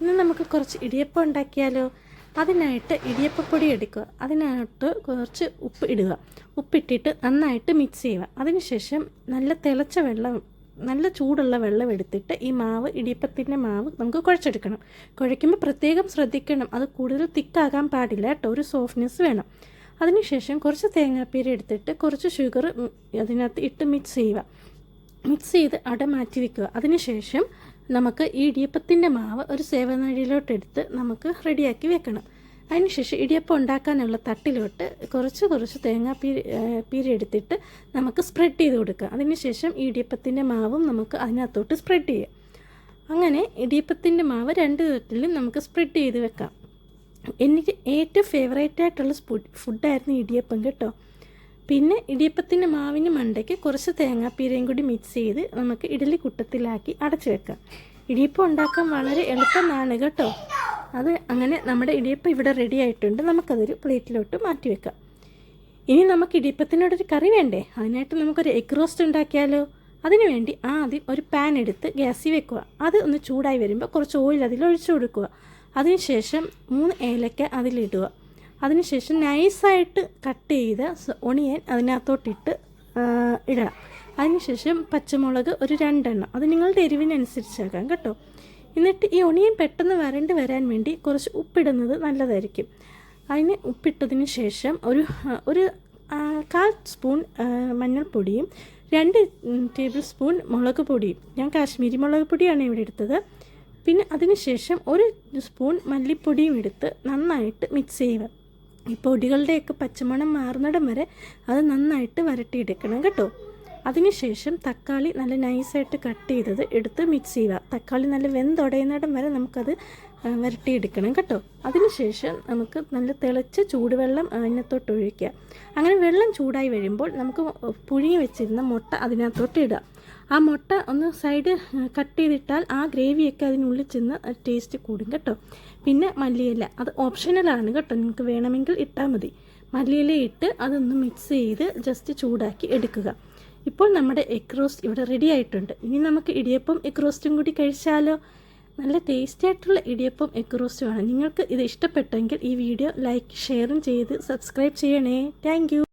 ഇന്ന് നമുക്ക് കുറച്ച് ഇടിയപ്പം ഉണ്ടാക്കിയാലോ? അതിനായിട്ട് ഇടിയപ്പപ്പൊടി എടുക്കുക, അതിനകത്ത് കുറച്ച് ഉപ്പ് ഇടുക, ഉപ്പിട്ടിട്ട് നന്നായിട്ട് മിക്സ് ചെയ്യുക. അതിനുശേഷം നല്ല തിളച്ച വെള്ളം, നല്ല ചൂടുള്ള വെള്ളം എടുത്തിട്ട് ഈ മാവ്, ഇടിയപ്പത്തിൻ്റെ മാവ് നമുക്ക് കുഴച്ചെടുക്കണം. കുഴയ്ക്കുമ്പോൾ പ്രത്യേകം ശ്രദ്ധിക്കണം, അത് കൂടുതൽ തിക്കാകാൻ പാടില്ല കേട്ടോ, ഒരു സോഫ്റ്റ്നെസ് വേണം. അതിനുശേഷം കുറച്ച് തേങ്ങാപ്പീര എടുത്തിട്ട് കുറച്ച് ഷുഗർ അതിനകത്ത് ഇട്ട് മിക്സ് ചെയ്യുക. മിക്സ് ചെയ്ത് അട മാറ്റി വയ്ക്കുക. അതിനുശേഷം നമുക്ക് ഈ ഇടിയപ്പത്തിൻ്റെ മാവ് ഒരു സേവനാഴിയിലോട്ടെടുത്ത് നമുക്ക് റെഡിയാക്കി വെക്കണം. അതിനുശേഷം ഇടിയപ്പം ഉണ്ടാക്കാനുള്ള തട്ടിലോട്ട് കുറച്ച് പീര എടുത്തിട്ട് നമുക്ക് സ്പ്രെഡ് ചെയ്ത് കൊടുക്കുക. അതിനുശേഷം ഈ ഇടിയപ്പത്തിൻ്റെ മാവും നമുക്ക് അതിനകത്തോട്ട് സ്പ്രെഡ് ചെയ്യാം. അങ്ങനെ ഇടിയപ്പത്തിൻ്റെ മാവ് രണ്ട് തട്ടിലും നമുക്ക് സ്പ്രെഡ് ചെയ്ത് വെക്കാം. എനിക്ക് ഏറ്റവും ഫേവറേറ്റായിട്ടുള്ള ഫുഡായിരുന്നു ഇടിയപ്പം കേട്ടോ. പിന്നെ ഇടിയപ്പത്തിൻ്റെ മാവിന് മണ്ടയ്ക്ക് കുറച്ച് തേങ്ങാപ്പീരയും കൂടി മിക്സ് ചെയ്ത് നമുക്ക് ഇഡലി കുട്ടത്തിലാക്കി അടച്ചു വെക്കാം. ഇടിയപ്പം ഉണ്ടാക്കാൻ വളരെ എളുപ്പമാണ് കേട്ടോ. അത് അങ്ങനെ നമ്മുടെ ഇടിയപ്പം ഇവിടെ റെഡി ആയിട്ടുണ്ട്. നമുക്കതൊരു പ്ലേറ്റിലോട്ട് മാറ്റി വെക്കാം. ഇനി നമുക്ക് ഇടിയപ്പത്തിനോടൊരു കറി വേണ്ടേ? അതിനായിട്ട് നമുക്കൊരു എഗ് റോസ്റ്റ് ഉണ്ടാക്കിയാലോ? അതിനുവേണ്ടി ആദ്യം ഒരു പാൻ എടുത്ത് ഗ്യാസിൽ വെക്കുക. അത് ഒന്ന് ചൂടായി വരുമ്പോൾ കുറച്ച് ഓയിൽ അതിലൊഴിച്ചു കൊടുക്കുക. അതിനുശേഷം 3 ഏലക്ക അതിലിടുക. അതിനുശേഷം നൈസായിട്ട് കട്ട് ചെയ്ത ഒണിയൻ അതിനകത്തോട്ടിട്ട് ഇടാം. അതിനുശേഷം പച്ചമുളക് ഒരു 2 എണ്ണം, അത് നിങ്ങളുടെ എരിവിനനുസരിച്ചാക്കാം കേട്ടോ. എന്നിട്ട് ഈ ഒണിയൻ പെട്ടെന്ന് വരാൻ വേണ്ടി കുറച്ച് ഉപ്പിടുന്നത് നല്ലതായിരിക്കും. അതിന് ഉപ്പിട്ടതിന് ശേഷം ഒരു 1/4 സ്പൂൺ മഞ്ഞൾപ്പൊടിയും 2 ടേബിൾ സ്പൂൺ മുളക് പൊടിയും, ഞാൻ കാശ്മീരി മുളക് പൊടിയാണ് ഇവിടെ എടുത്തത്. പിന്നെ അതിനുശേഷം 1 സ്പൂൺ മല്ലിപ്പൊടിയും എടുത്ത് നന്നായിട്ട് മിക്സ് ചെയ്യുക. ഈ പൊടികളുടെയൊക്കെ പച്ചമണം മാറുന്നിടം വരെ അത് നന്നായിട്ട് വരട്ടിയെടുക്കണം കേട്ടോ. അതിനുശേഷം തക്കാളി നല്ല നൈസായിട്ട് കട്ട് ചെയ്തത് എടുത്ത് മിക്സ് ചെയ്യുക. തക്കാളി നല്ല വെന്തുടയുന്നിടം വരെ നമുക്കത് വരട്ടിയെടുക്കണം കേട്ടോ. അതിനുശേഷം നമുക്ക് നല്ല തിളച്ച ചൂടുവെള്ളം അതിനകത്തോട്ട് ഒഴിക്കുക. അങ്ങനെ വെള്ളം ചൂടായി വരുമ്പോൾ നമുക്ക് പുഴുങ്ങി വെച്ചിരുന്ന മുട്ട അതിനകത്തോട്ട് ഇടുക. ആ മുട്ട ഒന്ന് സൈഡ് കട്ട് ചെയ്തിട്ടാൽ ആ ഗ്രേവിയൊക്കെ അതിനുള്ളിൽ ചെന്ന് ടേസ്റ്റ് കൂടും കേട്ടോ. പിന്നെ മല്ലിയില, അത് ഓപ്ഷണലാണ് കേട്ടോ, നിങ്ങൾക്ക് വേണമെങ്കിൽ ഇട്ടാൽ മതി. മല്ലിയില ഇട്ട് അതൊന്ന് മിക്സ് ചെയ്ത് ജസ്റ്റ് ചൂടാക്കി എടുക്കുക. ഇപ്പോൾ നമ്മുടെ എഗ് റോസ്റ്റ് ഇവിടെ റെഡി ആയിട്ടുണ്ട്. ഇനി നമുക്ക് ഇടിയപ്പം എഗ് റോസ്റ്റും കൂടി കഴിച്ചാലോ? നല്ല ടേസ്റ്റി ആയിട്ടുള്ള ഇടിയപ്പം എഗ് റോസ്റ്റുമാണ്. നിങ്ങൾക്ക് ഇത് ഇഷ്ടപ്പെട്ടെങ്കിൽ ഈ വീഡിയോ ലൈക്ക് ഷെയറും ചെയ്ത് സബ്സ്ക്രൈബ് ചെയ്യണേ. Thank you.